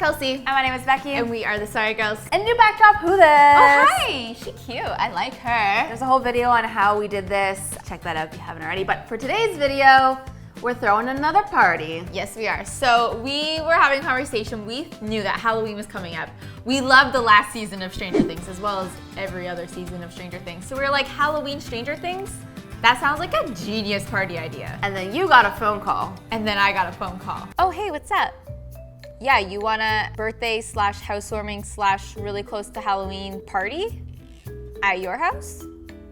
Kelsey. And my name is Becky. And we are the Sorry Girls. And new backdrop, who this? Oh, hi. She cute. I like her. There's a whole video on how we did this. Check that out if you haven't already. But for today's video, we're throwing another party. Yes, we are. So we were having a conversation. We knew that Halloween was coming up. We loved the last season of Stranger Things as well as every other season of Stranger Things. So we were like, Halloween Stranger Things? That sounds like a genius party idea. And then you got a phone call. And then I got a phone call. Oh, hey, what's up? Yeah, you want a birthday / housewarming / really close to Halloween party at your house?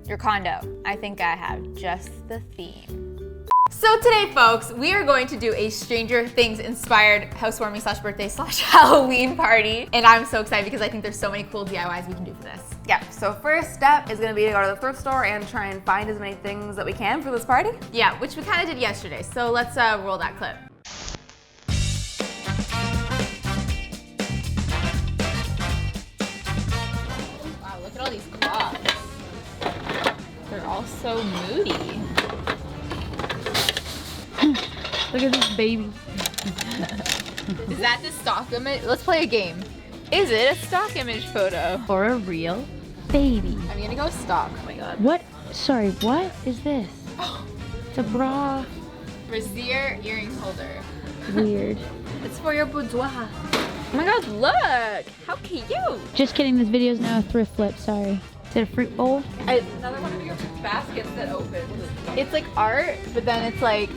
Your condo. I think I have just the theme. So today, folks, we are going to do a Stranger Things inspired housewarming / birthday / Halloween party. And I'm so excited because I think there's so many cool DIYs we can do for this. Yeah, so first step is gonna be to go to the thrift store and try and find as many things that we can for this party. Yeah, which we kind of did yesterday. So let's roll that clip. Wow, look at all these cloths. They're all so moody. Look at this baby. Is that the stock image? Let's play a game. Is it a stock image photo? Or a real baby. I'm gonna go stock. Oh my god. What? Sorry, what is this? It's a bra. Brassiere earring holder. Weird. It's for your boudoir. Oh my god, look! How cute! Just kidding, this video is now a thrift flip, sorry. Is it a fruit bowl? Another one of your baskets that opens. It's like art, but then it's like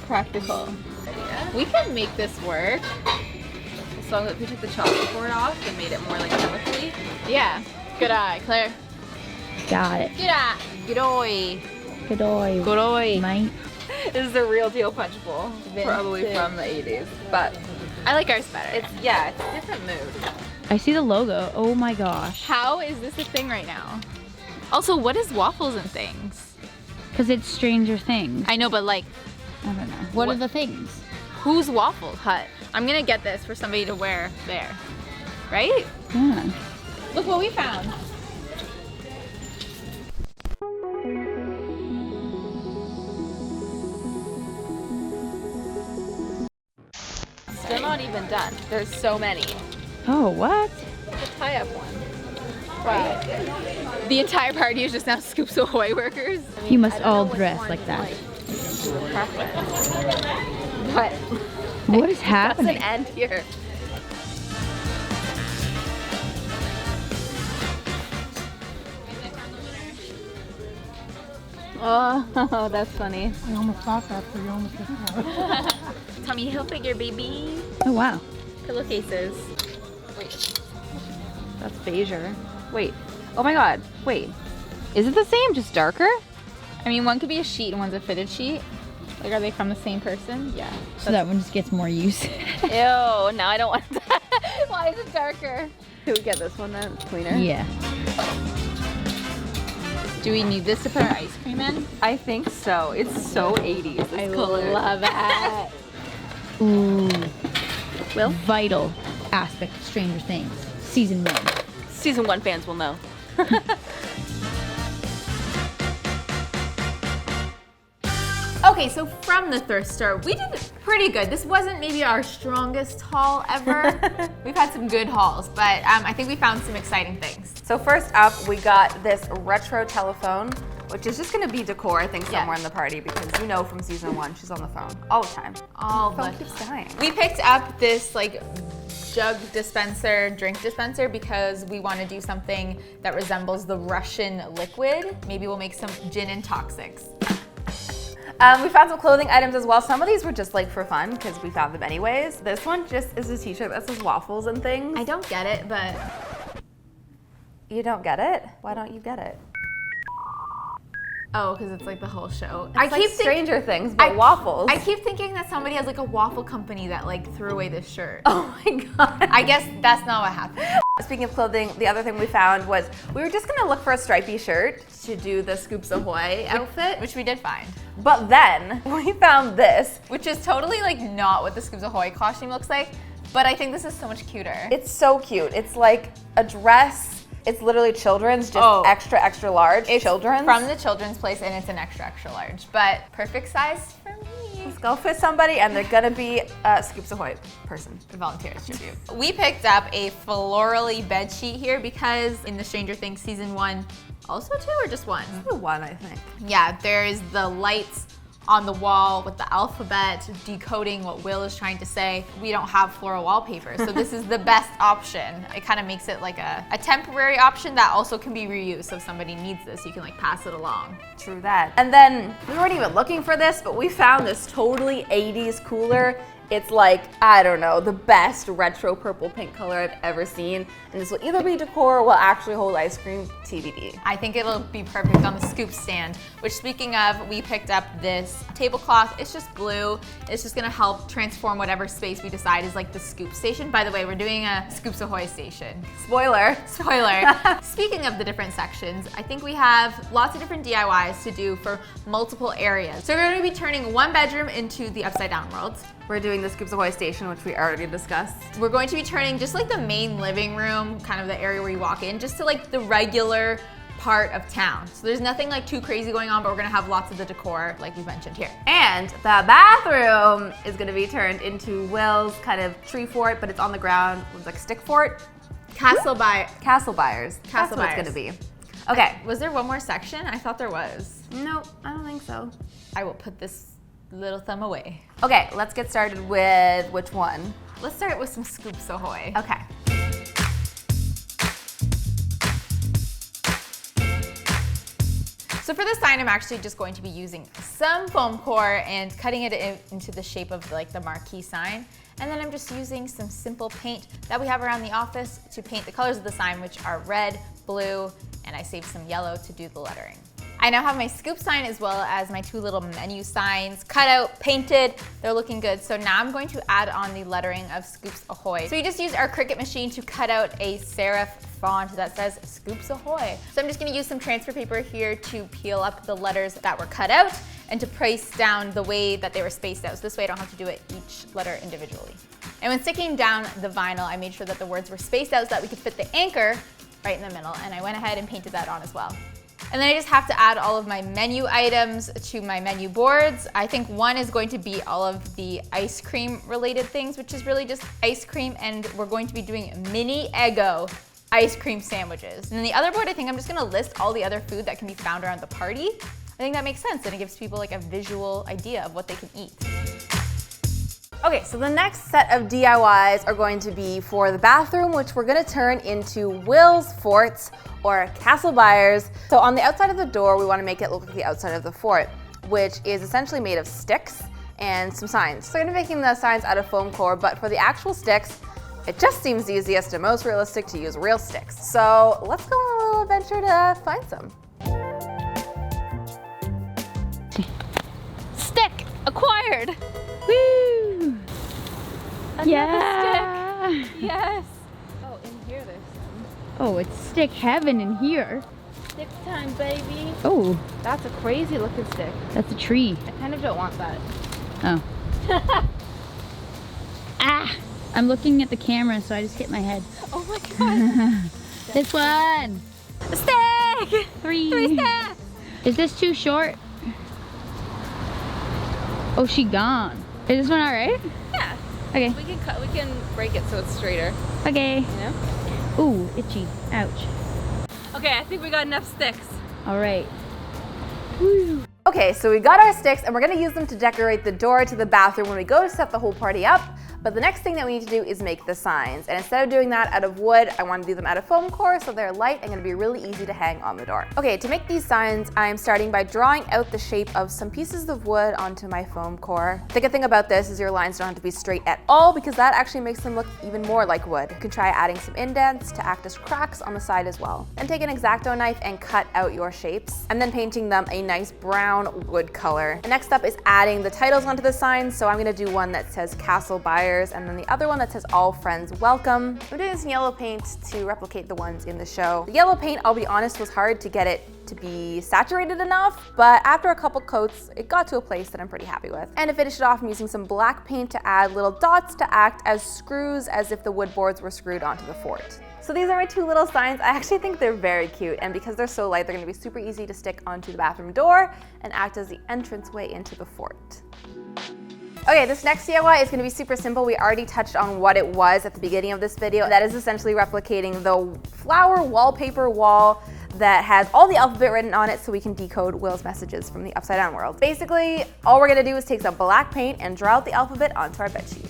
practical. We can make this work. So we took the chocolate board off and made it more like colorfully. Yeah. Good eye, Claire. Got it. Good eye. Good eye. Good eye. Good eye. Mate. This is the real deal punch bowl. Probably Vintage. from the 80s. But I like ours better. it's a different mood. I see the logo. Oh my gosh. How is this a thing right now? Also, what is waffles and things? Because it's Stranger Things. I know, but like, I don't know. What What- are the things? who's Waffle Hut? I'm gonna get this for somebody to wear there. Right? Yeah. Look what we found. Still not even done. There's so many. Oh, what? The tie-up one. Right. The entire party is just now Scoops Ahoy workers. You must all dress like that. But What is it happening? doesn't end here. Oh, that's funny. I almost thought that, so you almost just Tommy Hilfiger, baby. Oh, wow. Pillowcases. Wait. That's Bezier. Wait. Oh my god. Wait. Is it the same, just darker? I mean, one could be a sheet and one's a fitted sheet. Like, are they from the same person? Yeah. So that one just gets more use. Ew, now I don't want that. Why is it darker? Could we get this one then? It's cleaner? Yeah. Do we need this to put our ice cream in? I think so. It's so 80s, this I color. love it. Ooh. Will? Vital aspect of Stranger Things. Season 1. Season 1 fans will know. Okay, so from the thrift store, we did pretty good. This wasn't maybe our strongest haul ever. We've had some good hauls, but I think we found some exciting things. So first up, we got this retro telephone, which is just gonna be decor, I think, somewhere in the party because you know from season 1, she's on the phone all the time. All Phone the keeps dying. We picked up this like jug dispenser, drink dispenser, because we want to do something that resembles the Russian liquid. Maybe we'll make some gin and toxics. We found some clothing items as well. Some of these were just like for fun because we found them anyways. This one just is a t-shirt that says waffles and things. I don't get it, but You don't get it? Why don't you get it? oh, because it's like the whole show. It's like Stranger Things, but waffles. I keep thinking that somebody has like a waffle company that like threw away this shirt. Oh my god. I guess that's not what happened. Speaking of clothing, the other thing we found was we were just gonna look for a stripy shirt to do the Scoops Ahoy outfit, Which we did find. but then we found this. Which is totally like not what the Scoops Ahoy costume looks like, but I think this is so much cuter. It's so cute. It's like a dress. It's literally children's, just extra, extra large. It's children's. from the children's place and it's an extra, extra large, but perfect size for me. Go fit somebody and they're gonna be a Scoops Ahoy person. Volunteers tribute. We picked up a florally bed sheet here because in the Stranger Things season 1, also 2 or just 1? One, I think. Yeah, there's the lights on the wall with the alphabet decoding what Will is trying to say. We don't have floral wallpaper, so this is the best option. It kind of makes it like a temporary option that also can be reused. So if somebody needs this, you can like pass it along. True that. And then we weren't even looking for this, but we found this totally 80s cooler. It's like, I don't know, the best retro purple pink color I've ever seen. And this will either be decor or will actually hold ice cream, TBD. I think it'll be perfect on the scoop stand, which speaking of, we picked up this tablecloth. It's just blue. It's just gonna help transform whatever space we decide is like the scoop station. By the way, we're doing a Scoops Ahoy station. Spoiler. Spoiler. Speaking of the different sections, I think we have lots of different DIYs to do for multiple areas. So we're gonna be turning one bedroom into the upside down world. We're doing the Scoops Ahoy station, which we already discussed. We're going to be turning just like the main living room, kind of the area where you walk in, just to like the regular part of town. So there's nothing like too crazy going on, but we're gonna have lots of the decor like we mentioned here. And the bathroom is gonna be turned into Will's kind of tree fort, but it's on the ground. It's like a stick fort. Castle Byers. That's what it's gonna be. Okay. Was there one more section? I thought there was. Nope, I don't think so. I will put this little thumb away. Okay, let's get started with which one? Let's start with some Scoops Ahoy. Okay. So for this sign, I'm actually just going to be using some foam core and cutting it into the shape of like the marquee sign. And then I'm just using some simple paint that we have around the office to paint the colors of the sign, which are red, blue, and I saved some yellow to do the lettering. I now have my scoop sign as well as my 2 little menu signs cut out, painted. They're looking good. So now I'm going to add on the lettering of Scoops Ahoy. So we just used our Cricut machine to cut out a serif font that says Scoops Ahoy. So I'm just gonna use some transfer paper here to peel up the letters that were cut out and to place down the way that they were spaced out. So this way I don't have to do it each letter individually. And when sticking down the vinyl, I made sure that the words were spaced out so that we could fit the anchor right in the middle. And I went ahead and painted that on as well. And then I just have to add all of my menu items to my menu boards. I think one is going to be all of the ice cream related things, which is really just ice cream, and we're going to be doing mini Eggo ice cream sandwiches. And then the other board, I think I'm just gonna list all the other food that can be found around the party. I think that makes sense and it gives people like a visual idea of what they can eat. Okay, so the next set of DIYs are going to be for the bathroom, which we're gonna turn into Will's forts or Castle Byers. So on the outside of the door, we wanna make it look like the outside of the fort, which is essentially made of sticks and some signs. So we're gonna be making the signs out of foam core, but for the actual sticks, it just seems easiest and most realistic to use real sticks. So let's go on a little adventure to find some. Stick acquired. Woo! Yeah. Yes. Oh, in here there's some. Oh, it's stick heaven in here. Stick time, baby. Oh, That's a crazy looking stick. that's a tree. I kind of don't want that. Oh. Ah! I'm looking at the camera, so I just hit my head. Oh my god. This one. Stick! 3. sticks. Is this too short? Oh, she gone. Is this one all right? Yeah. Okay. We can break it so it's straighter. Okay. You know? Ooh, itchy. Ouch. Okay, I think we got enough sticks. All right. Okay, so we got our sticks and we're gonna use them to decorate the door to the bathroom when we go to set the whole party up. But the next thing that we need to do is make the signs. And instead of doing that out of wood, I want to do them out of foam core so they're light and gonna be really easy to hang on the door. Okay, to make these signs, I'm starting by drawing out the shape of some pieces of wood onto my foam core. The good thing about this is your lines don't have to be straight at all because that actually makes them look even more like wood. You can try adding some indents to act as cracks on the side as well. Then take an X-Acto knife and cut out your shapes and then painting them a nice brown wood color. And next up is adding the titles onto the signs. So I'm gonna do one that says Castle Byers and then the other one that says All Friends Welcome. I'm doing this in yellow paint to replicate the ones in the show. The yellow paint, I'll be honest, was hard to get it to be saturated enough, but after a couple coats, it got to a place that I'm pretty happy with. And to finish it off, I'm using some black paint to add little dots to act as screws as if the wood boards were screwed onto the fort. So these are my 2 little signs. I actually think they're very cute, and because they're so light, they're gonna be super easy to stick onto the bathroom door and act as the entranceway into the fort. Okay, this next DIY is gonna be super simple. We already touched on what it was at the beginning of this video. That is essentially replicating the flower wallpaper wall that has all the alphabet written on it so we can decode Will's messages from the upside down world. Basically, all we're gonna do is take some black paint and draw out the alphabet onto our bedsheet.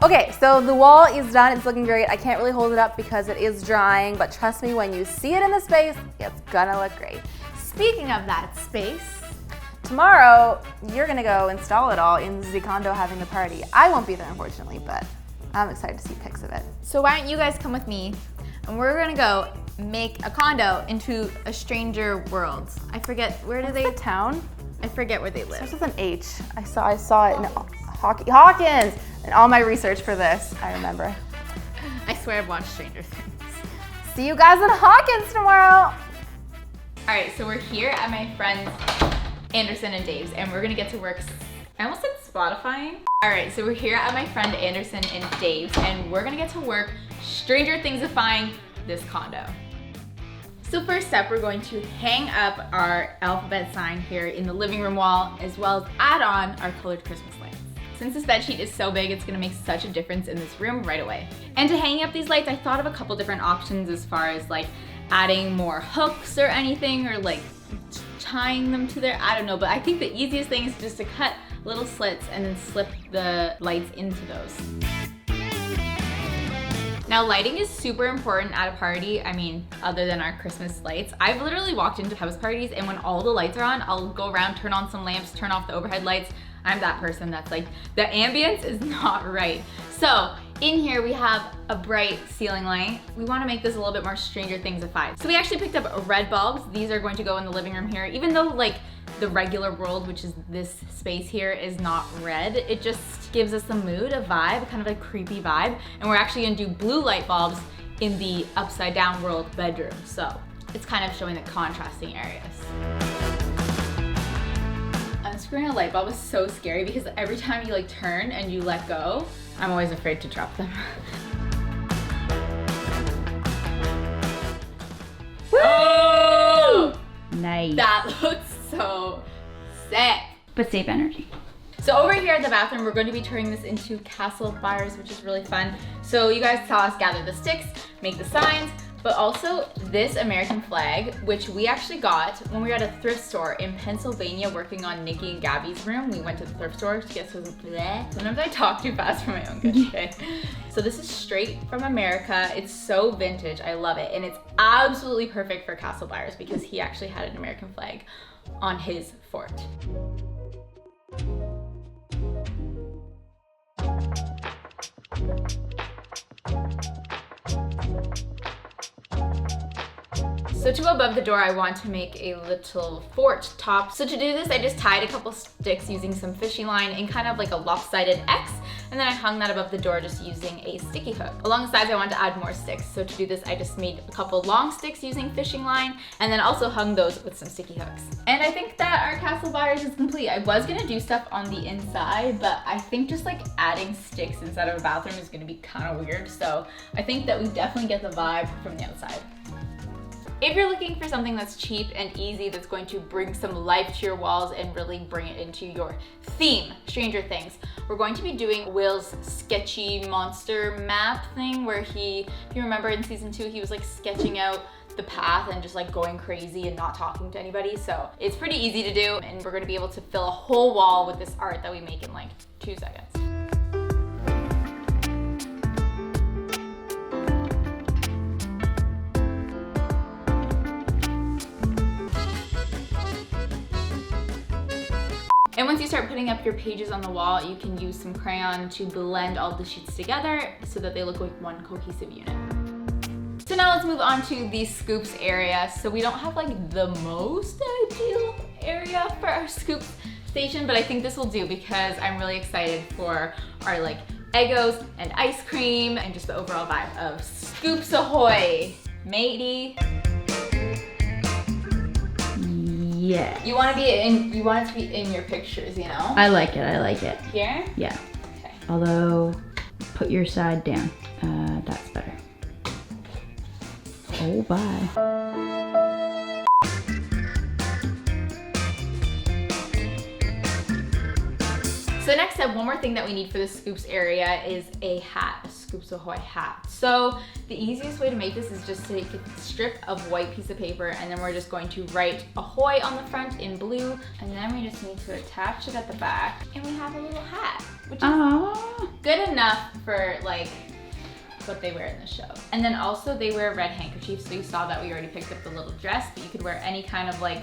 Okay, so the wall is done, it's looking great. I can't really hold it up because it is drying, but trust me, when you see it in the space, it's gonna look great. Speaking of that space, tomorrow, you're gonna go install it all in the condo having the party. I won't be there, unfortunately, but I'm excited to see pics of it. so why don't you guys come with me and we're gonna go make a condo into a stranger world. I forget, where do they, The town I forget where they live. starts with an H. I saw it in Hawkins. In all my research for this, I remember. I swear I've watched Stranger Things. See you guys in Hawkins tomorrow. All right, so we're here at my friends Anderson and Dave's, and we're gonna get to work. I almost said Spotifying. All right, so we're here at my friend Anderson and Dave's, and we're gonna get to work Stranger Thingsifying this condo. So first up, we're going to hang up our alphabet sign here in the living room wall, as well as add on our colored Christmas lights. Since this bedsheet is so big, it's gonna make such a difference in this room right away. And to hang up these lights, I thought of a couple different options as far as like adding more hooks or anything, or like tying them to there, I don't know, but I think the easiest thing is just to cut little slits and then slip the lights into those. Now, lighting is super important at a party. I mean, other than our Christmas lights. I've literally walked into house parties and when all the lights are on, I'll go around, turn on some lamps, turn off the overhead lights. I'm that person that's like, the ambience is not right. So in here we have a bright ceiling light. We want to make this a little bit more Stranger Thingsified. So we actually picked up red bulbs. These are going to go in the living room here. Even though like the regular world, which is this space here, is not red, it just gives us a mood, a vibe, kind of a creepy vibe. And we're actually gonna do blue light bulbs in the upside down world bedroom. So it's kind of showing the contrasting areas. Unscrewing a light bulb is so scary because every time you like turn and you let go, I'm always afraid to drop them. Woo! Nice. That looks so sick. But save energy. So over here at the bathroom, we're going to be turning this into castle fires, which is really fun. So you guys saw us gather the sticks, make the signs, but also this American flag, which we actually got when we were at a thrift store in Pennsylvania working on Nikki and Gabby's room. We went to the thrift store to get some bleh. Sometimes I talk too fast for my own good, okay? So this is straight from America. It's so vintage, I love it. And it's absolutely perfect for castle fires because he actually had an American flag on his fort. So to go above the door, I want to make a little fort top. So to do this, I just tied a couple sticks using some fishing line in kind of like a lopsided X, and then I hung that above the door just using a sticky hook. Along the sides, I wanted to add more sticks. So to do this, I just made a couple long sticks using fishing line, and then also hung those with some sticky hooks. And I think that our castle fires is complete. I was gonna do stuff on the inside, but I think just like adding sticks inside of a bathroom is gonna be kind of weird. So I think that we definitely get the vibe from the outside. If you're looking for something that's cheap and easy, that's going to bring some life to your walls and really bring it into your theme, Stranger Things, we're going to be doing Will's sketchy monster map thing where he, if you remember in season 2, he was like sketching out the path and just like going crazy and not talking to anybody. So it's pretty easy to do, and we're gonna be able to fill a whole wall with this art that we make in like 2 seconds. And once you start putting up your pages on the wall, you can use some crayon to blend all the sheets together so that they look like one cohesive unit. So now let's move on to the scoops area. So we don't have like the most ideal area for our scoops station, but I think this will do because I'm really excited for our like Eggos and ice cream and just the overall vibe of Scoops Ahoy, matey. Yeah. You want it to be in your pictures, you know? I like it, I like it. Here? Yeah. Okay. Although, put your side down. That's better. Oh, bye. So next up, one more thing that we need for the Scoops area is a hat, a Scoops Ahoy hat. So the easiest way to make this is just to take a strip of white piece of paper, and then we're just going to write Ahoy on the front in blue, and then we just need to attach it at the back, and we have a little hat, which is good enough for like what they wear in the show. And then also they wear red handkerchiefs, so you saw that we already picked up the little dress, but you could wear any kind of like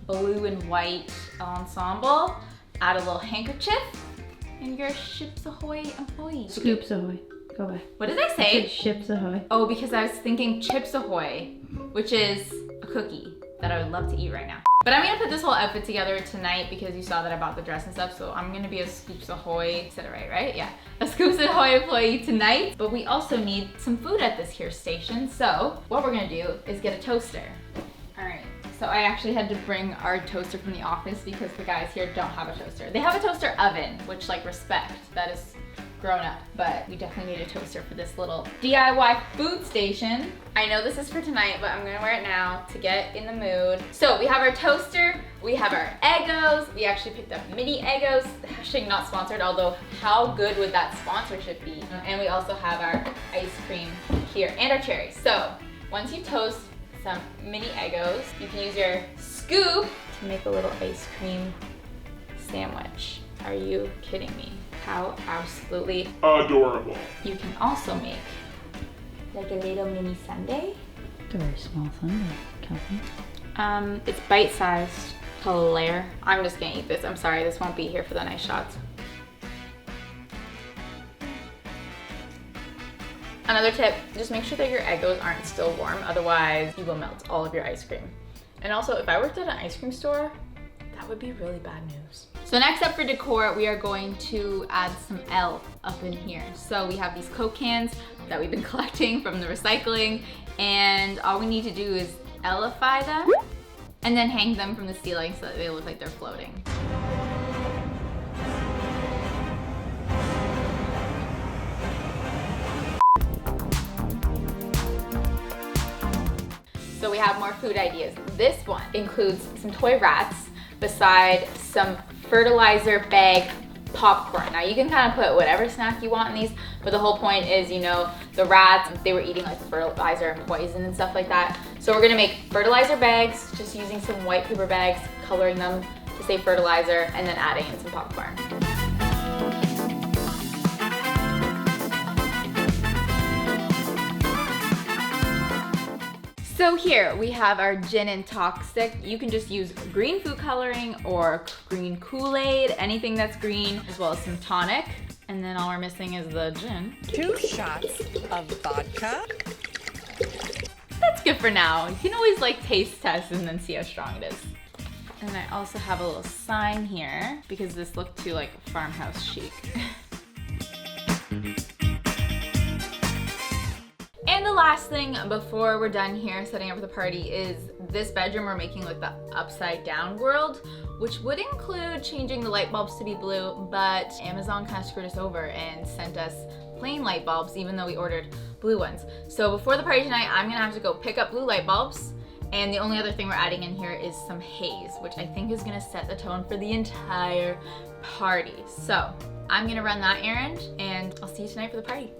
blue and white ensemble, add a little handkerchief, and you're a Ships Ahoy employee. Scoops Ahoy. Go away. What did I I say? said Ships Ahoy. Oh, because I was thinking Chips Ahoy, which is a cookie that I would love to eat right now. But I'm gonna put this whole outfit together tonight because you saw that I bought the dress and stuff, so I'm gonna be a Scoops Ahoy, I said it right? Yeah. A Scoops Ahoy employee tonight. But we also need some food at this here station, so what we're gonna do is get a toaster. All right. So I actually had to bring our toaster from the office because the guys here don't have a toaster. They have a toaster oven, which like respect, that is grown up, but we definitely need a toaster for this little DIY food station. I know this is for tonight, but I'm gonna wear it now to get in the mood. So we have our toaster, we have our Eggos. We actually picked up mini Eggos, hashtag not sponsored, although how good would that sponsorship be? And we also have our ice cream here and our cherries. So once you toast some mini Eggos, you can use your scoop to make a little ice cream sandwich. Are you kidding me? How absolutely adorable. You can also make like a little mini sundae. It's a very small Sunday, Kelsey. It's bite-sized. Hilarious. I'm just gonna eat this. I'm sorry, this won't be here for the nice shots. Another tip, just make sure that your Eggos aren't still warm, otherwise you will melt all of your ice cream. And also, if I worked at an ice cream store, that would be really bad news. So next up for decor, we are going to add some L up in here. So we have these Coke cans that we've been collecting from the recycling, and all we need to do is L-ify them and then hang them from the ceiling so that they look like they're floating. So we have more food ideas. This one includes some toy rats beside some fertilizer bag popcorn. Now you can kind of put whatever snack you want in these, but the whole point is, you know, the rats, they were eating like fertilizer and poison and stuff like that. So we're gonna make fertilizer bags, just using some white paper bags, coloring them to say fertilizer, and then adding in some popcorn. So here we have our gin and toxic. You can just use green food coloring or green Kool-Aid, anything that's green, as well as some tonic. And then all we're missing is the gin. 2 shots of vodka. That's good for now. You can always like taste test and then see how strong it is. And I also have a little sign here because this looked too like farmhouse chic. And the last thing before we're done here setting up for the party is this bedroom we're making like the upside down world, which would include changing the light bulbs to be blue, but Amazon kind of screwed us over and sent us plain light bulbs even though we ordered blue ones. So before the party tonight, I'm gonna have to go pick up blue light bulbs, and the only other thing we're adding in here is some haze, which I think is gonna set the tone for the entire party. So I'm gonna run that errand and I'll see you tonight for the party.